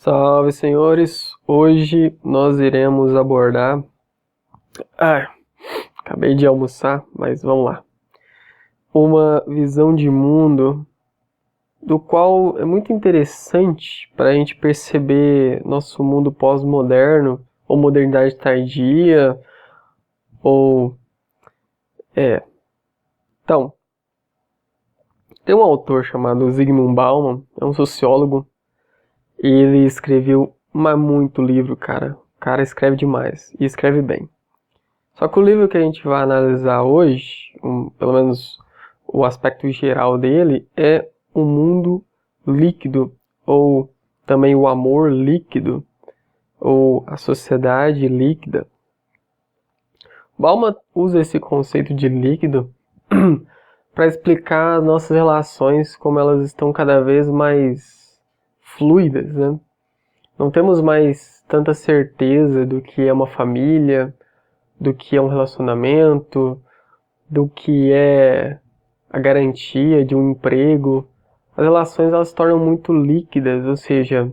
Salve, senhores! Hoje nós iremos abordar. Acabei de almoçar, mas vamos lá. Uma visão de mundo do qual é muito interessante para a gente perceber nosso mundo pós-moderno, ou modernidade tardia, ou. Então, tem um autor chamado Zygmunt Bauman, é um sociólogo, e ele escreveu muito livro, cara. O cara escreve demais, e escreve bem. Só que o livro que a gente vai analisar hoje, pelo menos o aspecto geral dele, é o mundo líquido, ou também o amor líquido, ou a sociedade líquida. Bauman usa esse conceito de líquido para explicar as nossas relações, como elas estão cada vez mais fluidas, né? Não temos mais tanta certeza do que é uma família, do que é um relacionamento, do que é a garantia de um emprego. As relações elas se tornam muito líquidas, ou seja,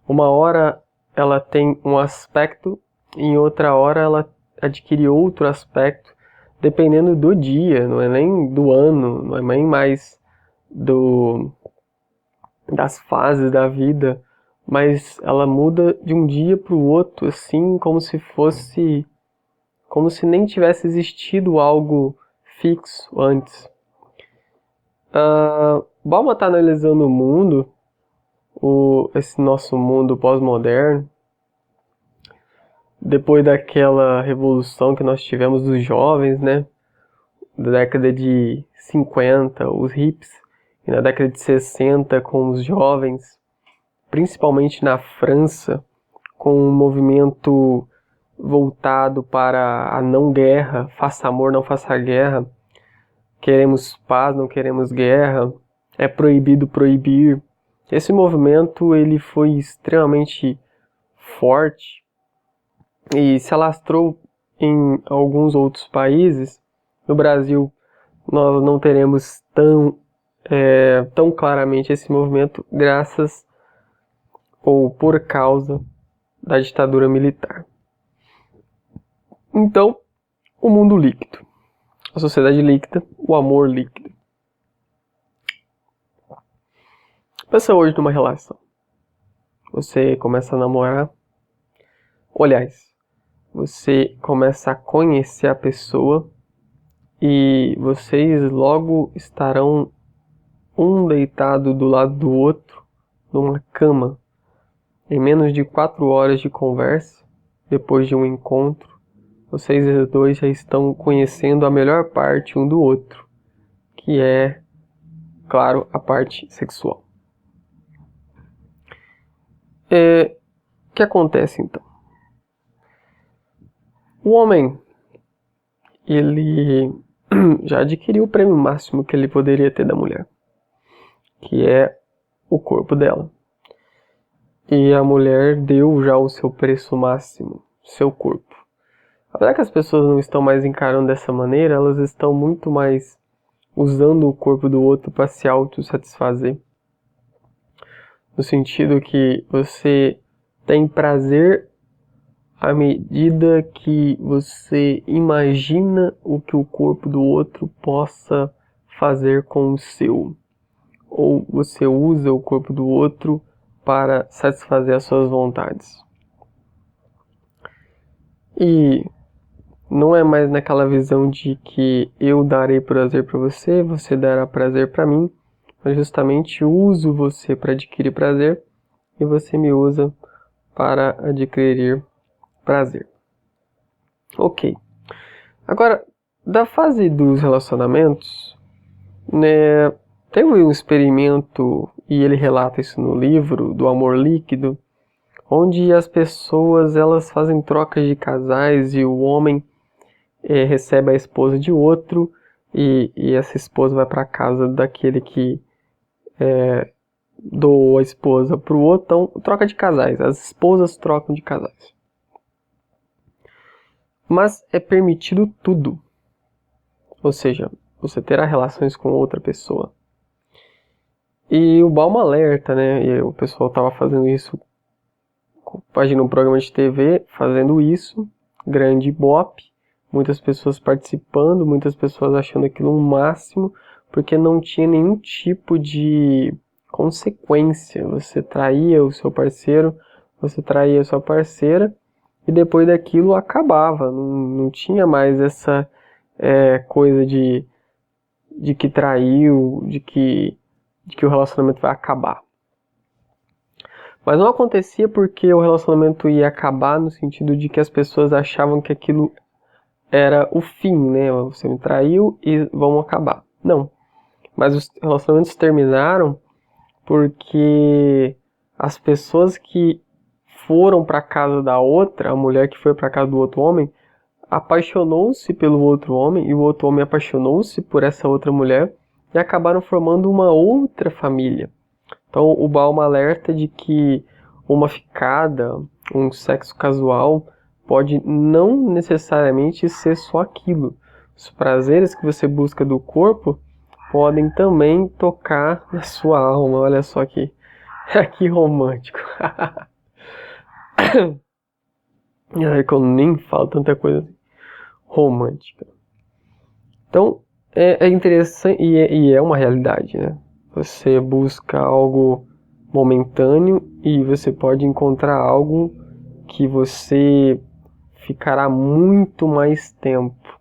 uma hora ela tem um aspecto e em outra hora ela adquire outro aspecto, dependendo do dia, não é nem do ano, não é nem mais das fases da vida, mas ela muda de um dia para o outro, assim como se nem tivesse existido algo fixo antes. Bauman está analisando o mundo, esse nosso mundo pós-moderno, depois daquela revolução que nós tivemos dos jovens, né? Da década de 50, os hippies, e na década de 60 com os jovens, principalmente na França, com um movimento voltado para a não guerra, faça amor, não faça guerra, queremos paz, não queremos guerra, é proibido proibir. Esse movimento ele foi extremamente forte e se alastrou em alguns outros países. No Brasil nós não teremos tão claramente esse movimento graças ou por causa da ditadura militar. Então, o mundo líquido, a sociedade líquida, o amor líquido. Pensa hoje numa relação. Você começa a namorar, aliás, você começa a conhecer a pessoa e vocês logo estarão um deitado do lado do outro numa cama. Em menos de 4 horas de conversa, depois de um encontro, vocês dois já estão conhecendo a melhor parte um do outro, que é, claro, a parte sexual. O que acontece então? O homem, ele já adquiriu o prêmio máximo que ele poderia ter da mulher, que é o corpo dela. E a mulher deu já o seu preço máximo, seu corpo. Apesar que as pessoas não estão mais encarando dessa maneira, elas estão muito mais usando o corpo do outro para se autossatisfazer. No sentido que você tem prazer à medida que você imagina o que o corpo do outro possa fazer com o seu. Ou você usa o corpo do outro para satisfazer as suas vontades. E não é mais naquela visão de que eu darei prazer para você, você dará prazer para mim, mas justamente uso você para adquirir prazer e você me usa para adquirir prazer. Ok. Agora, da fase dos relacionamentos, né, teve um experimento, e ele relata isso no livro, do amor líquido, onde as pessoas elas fazem trocas de casais e o homem recebe a esposa de outro e essa esposa vai para casa daquele que doou a esposa para o outro. Então, troca de casais, as esposas trocam de casais. Mas é permitido tudo, ou seja, você terá relações com outra pessoa. E o Bauman alerta, né, e o pessoal estava fazendo isso imagina um programa de TV fazendo isso, grande ibope, muitas pessoas participando, muitas pessoas achando aquilo um máximo, porque não tinha nenhum tipo de consequência. Você traía o seu parceiro, você traía a sua parceira, e depois daquilo acabava, não tinha mais essa coisa de que traiu, de que o relacionamento vai acabar. Mas não acontecia porque o relacionamento ia acabar no sentido de que as pessoas achavam que aquilo era o fim, né? Você me traiu e vamos acabar. Não. Mas os relacionamentos terminaram porque as pessoas que foram para casa da outra, a mulher que foi para casa do outro homem, apaixonou-se pelo outro homem e o outro homem apaixonou-se por essa outra mulher e acabaram formando uma outra família. Então o Bauman alerta de que uma ficada, um sexo casual, pode não necessariamente ser só aquilo. Os prazeres que você busca do corpo podem também tocar na sua alma. Olha só que romântico. É que eu nem falo tanta coisa assim. Romântica. Então, é interessante e é uma realidade, né? Você busca algo momentâneo e você pode encontrar algo que você ficará muito mais tempo.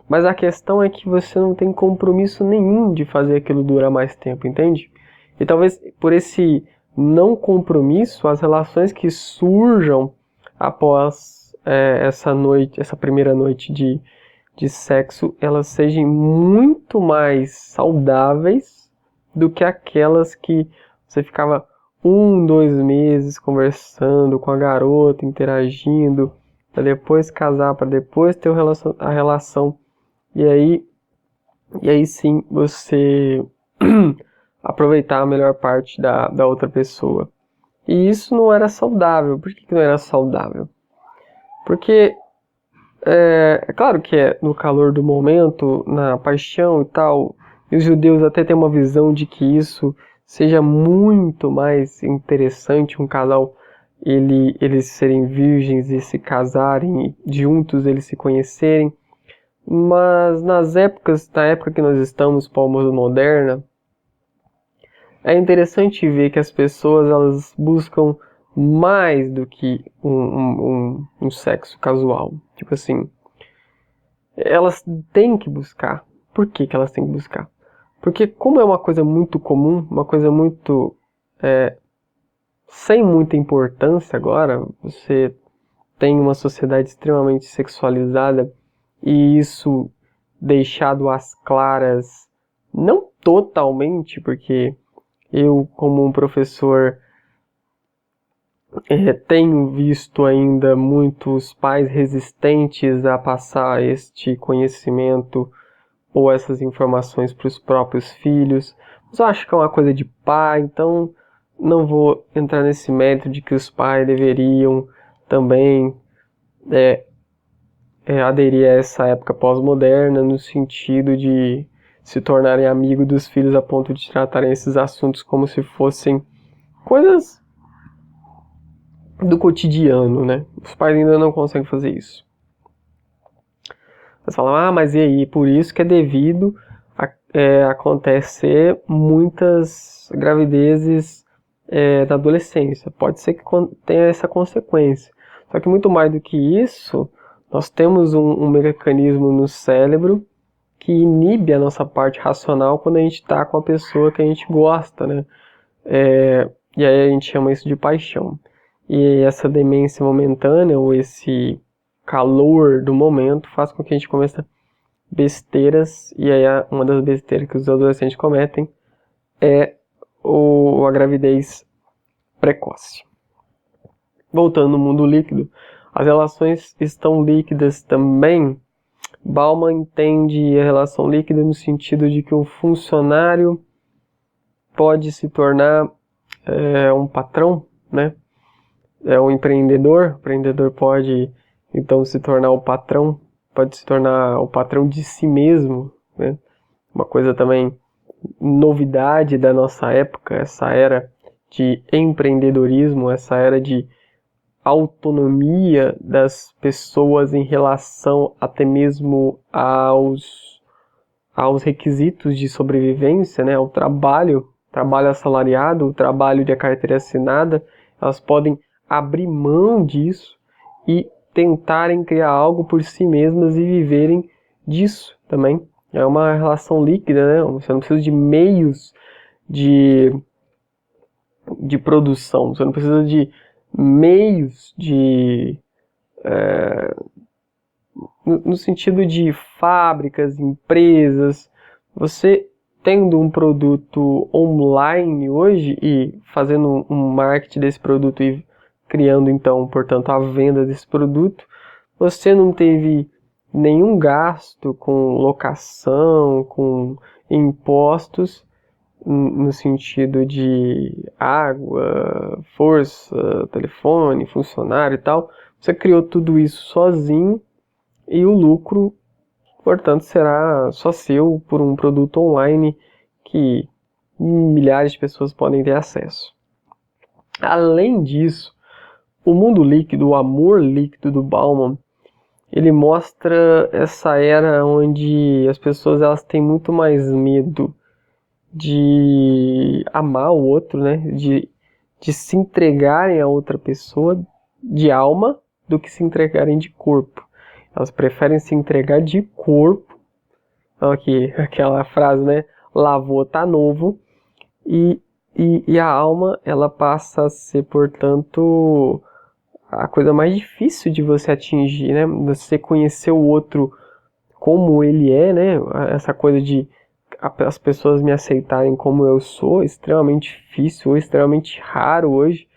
Mas a questão é que você não tem compromisso nenhum de fazer aquilo durar mais tempo, entende? E talvez por esse não compromisso, as relações que surjam após essa primeira noite de sexo, elas sejam muito mais saudáveis do que aquelas que você ficava 2 meses conversando com a garota, interagindo, para depois casar, para depois ter a relação. E aí sim você aproveitar a melhor parte da outra pessoa. E isso não era saudável. Por que não era saudável? Porque é claro que é no calor do momento, na paixão e tal, e os judeus até têm uma visão de que isso seja muito mais interessante, um casal eles serem virgens e se casarem, e juntos eles se conhecerem. Mas na época que nós estamos, pós-moderna, é interessante ver que as pessoas elas buscam mais do que um sexo casual. Tipo assim, elas têm que buscar. Por que elas têm que buscar? Porque como é uma coisa muito comum, uma coisa muito sem muita importância agora, você tem uma sociedade extremamente sexualizada e isso deixado às claras, não totalmente, porque eu, como um professor, tenho visto ainda muitos pais resistentes a passar este conhecimento ou essas informações para os próprios filhos. Mas eu acho que é uma coisa de pai, então não vou entrar nesse mérito de que os pais deveriam também aderir a essa época pós-moderna no sentido de se tornarem amigos dos filhos a ponto de tratarem esses assuntos como se fossem coisas do cotidiano, né? Os pais ainda não conseguem fazer isso. Você fala, mas e aí? Por isso que é devido a acontecer muitas gravidezes na adolescência. Pode ser que tenha essa consequência. Só que muito mais do que isso, nós temos um mecanismo no cérebro que inibe a nossa parte racional quando a gente está com a pessoa que a gente gosta, né? E aí a gente chama isso de paixão. E essa demência momentânea, ou esse calor do momento, faz com que a gente comece besteiras, e aí uma das besteiras que os adolescentes cometem é a gravidez precoce. Voltando no mundo líquido, as relações estão líquidas também. Bauman entende a relação líquida no sentido de que um funcionário pode se tornar um patrão, né? Um empreendedor. O empreendedor pode então se tornar o patrão, pode se tornar o patrão de si mesmo, né? Uma coisa também novidade da nossa época, essa era de empreendedorismo, essa era de autonomia das pessoas em relação até mesmo aos requisitos de sobrevivência, né, ao trabalho assalariado, o trabalho de carteira assinada, elas podem abrir mão disso e tentarem criar algo por si mesmas e viverem disso também. É uma relação líquida, né? Você não precisa de meios de produção, você não precisa de meios de... no sentido de fábricas, empresas. Você tendo um produto online hoje e fazendo um marketing desse produto e criando então, portanto, a venda desse produto, você não teve nenhum gasto com locação, com impostos, no sentido de água, força, telefone, funcionário e tal. Você criou tudo isso sozinho e o lucro, portanto, será só seu por um produto online que milhares de pessoas podem ter acesso. Além disso, o mundo líquido, o amor líquido do Bauman, ele mostra essa era onde as pessoas elas têm muito mais medo de amar o outro, né? De se entregarem a outra pessoa de alma do que se entregarem de corpo. Elas preferem se entregar de corpo. Aqui, aquela frase, né? Lavou, tá novo. E a alma, ela passa a ser, portanto, a coisa mais difícil de você atingir, né? Você conhecer o outro como ele é, né? Essa coisa de as pessoas me aceitarem como eu sou, extremamente difícil, extremamente raro hoje.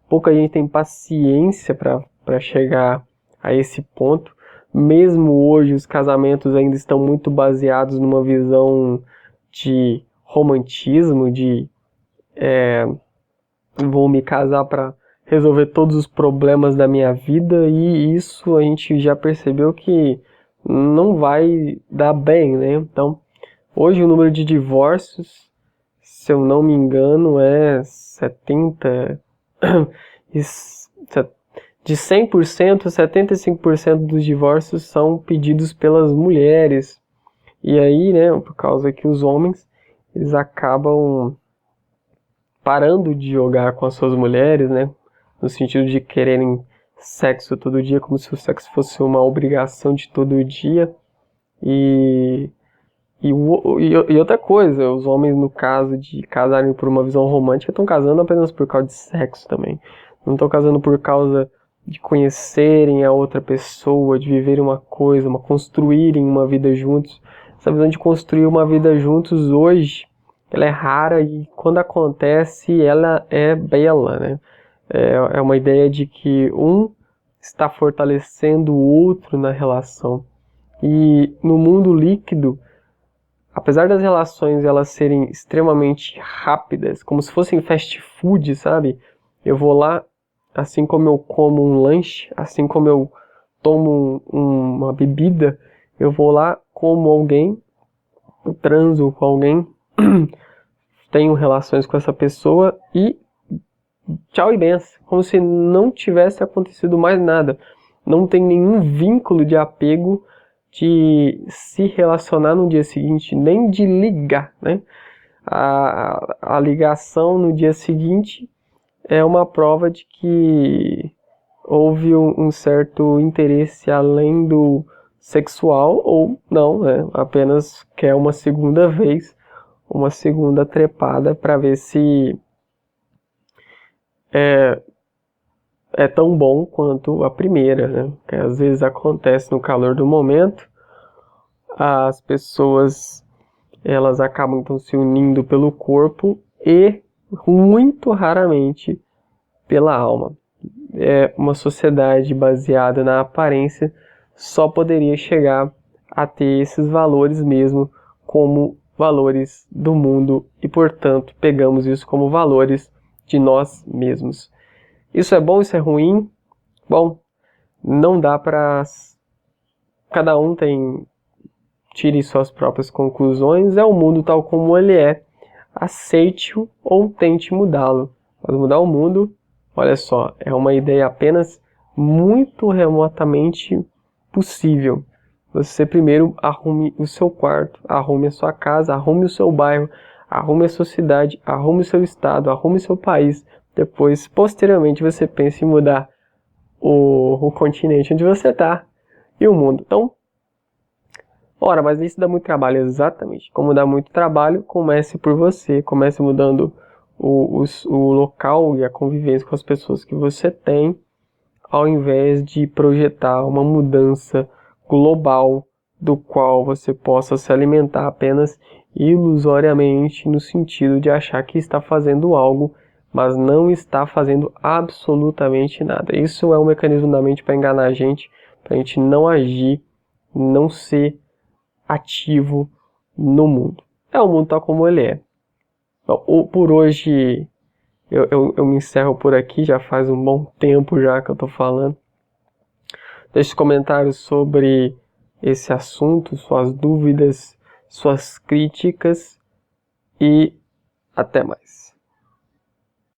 Pouca gente tem paciência para chegar a esse ponto. Mesmo hoje, os casamentos ainda estão muito baseados numa visão de romantismo, de vou me casar para resolver todos os problemas da minha vida, e isso a gente já percebeu que não vai dar bem, né? Então, hoje o número de divórcios, se eu não me engano, é 70... De 100%, 75% dos divórcios são pedidos pelas mulheres. E aí, né, por causa que os homens, eles acabam parando de jogar com as suas mulheres, né, no sentido de quererem sexo todo dia, como se o sexo fosse uma obrigação de todo dia. E outra coisa, os homens, no caso de casarem por uma visão romântica, estão casando apenas por causa de sexo também. Não estão casando por causa de conhecerem a outra pessoa, de viverem uma coisa, construírem uma vida juntos. Essa visão de construir uma vida juntos hoje, ela é rara e quando acontece, ela é bela, né? É uma ideia de que um está fortalecendo o outro na relação. E no mundo líquido, apesar das relações elas serem extremamente rápidas, como se fossem fast food, sabe? Eu vou lá, assim como eu como um lanche, assim como eu tomo uma bebida, eu vou lá, como alguém, transo com alguém, tenho relações com essa pessoa e tchau e benção. Como se não tivesse acontecido mais nada. Não tem nenhum vínculo de apego de se relacionar no dia seguinte, nem de ligar, né? A ligação no dia seguinte é uma prova de que houve um certo interesse além do sexual, ou não, né? Apenas quer uma segunda vez, uma segunda trepada para ver se é tão bom quanto a primeira, né? Que às vezes acontece no calor do momento, as pessoas elas acabam então se unindo pelo corpo e muito raramente pela alma. Uma sociedade baseada na aparência só poderia chegar a ter esses valores mesmo como valores do mundo e, portanto, pegamos isso como valores de nós mesmos. Isso é bom, isso é ruim? Bom, não dá para... Cada um tire suas próprias conclusões, é o mundo tal como ele é. Aceite-o ou tente mudá-lo. Mas mudar o mundo Olha só, é uma ideia apenas muito remotamente possível. Você primeiro arrume o seu quarto, arrume a sua casa, arrume o seu bairro, arrume a sua cidade, arrume o seu estado, arrume o seu país. Depois, posteriormente, você pensa em mudar o continente onde você está e o mundo. Então, ora, mas isso dá muito trabalho, exatamente. Como dá muito trabalho, comece por você, comece mudando o local e a convivência com as pessoas que você tem, ao invés de projetar uma mudança global do qual você possa se alimentar apenas ilusoriamente, no sentido de achar que está fazendo algo, mas não está fazendo absolutamente nada. Isso é um mecanismo da mente para enganar a gente não agir, não ser ativo no mundo. O mundo tal como ele é. Então, por hoje eu me encerro por aqui, já faz um bom tempo já que eu estou falando. Deixe comentários sobre esse assunto, suas dúvidas, suas críticas e até mais.